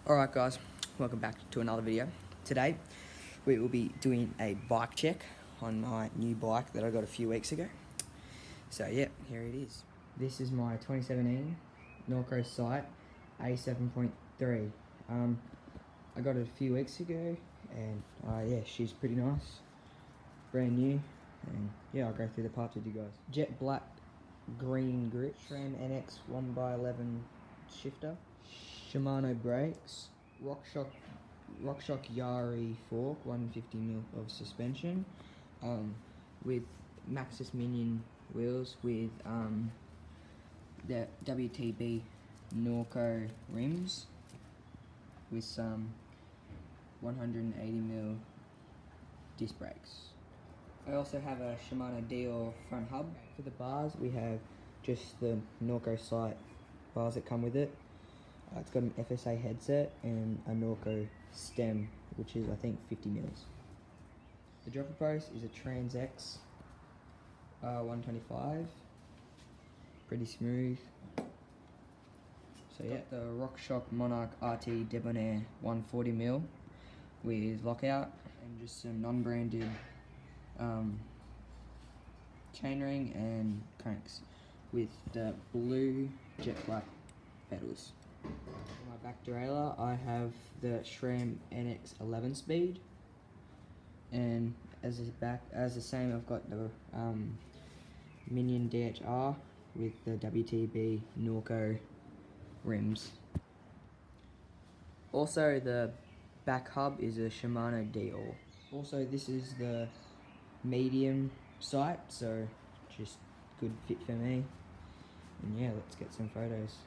Alright guys, welcome back to another video. Today we will be doing a bike check on my new bike that I got a few weeks ago. So yeah, here it is. This is my 2017 Norco Sight A7.3. I got it a few weeks ago and yeah, she's pretty nice. Brand new, and yeah, I'll go through the parts with you guys. Jet black green grip, SRAM NX 1x11 shifter, Shimano brakes, RockShox Yari fork, 150mm of suspension, with Maxxis Minion wheels with the WTB Norco rims with some 180mm disc brakes. I also have a Shimano Dior front hub. For the bars, we have just the Norco Sight bars that come with it. It's got an FSA headset and a Norco stem, which is I think 50mm. The dropper post is a Trans-X 125. Pretty smooth. So yeah, the RockShox Monarch RT Debonair 140mm with lockout and just some non-branded chainring and cranks with the blue jet black pedals. For my back derailleur, I have the SRAM NX 11 speed, and as the same, I've got the Minion DHR with the WTB Norco rims. Also, the back hub is a Shimano Dior. Also, this is the medium sight, so just good fit for me. And yeah, let's get some photos.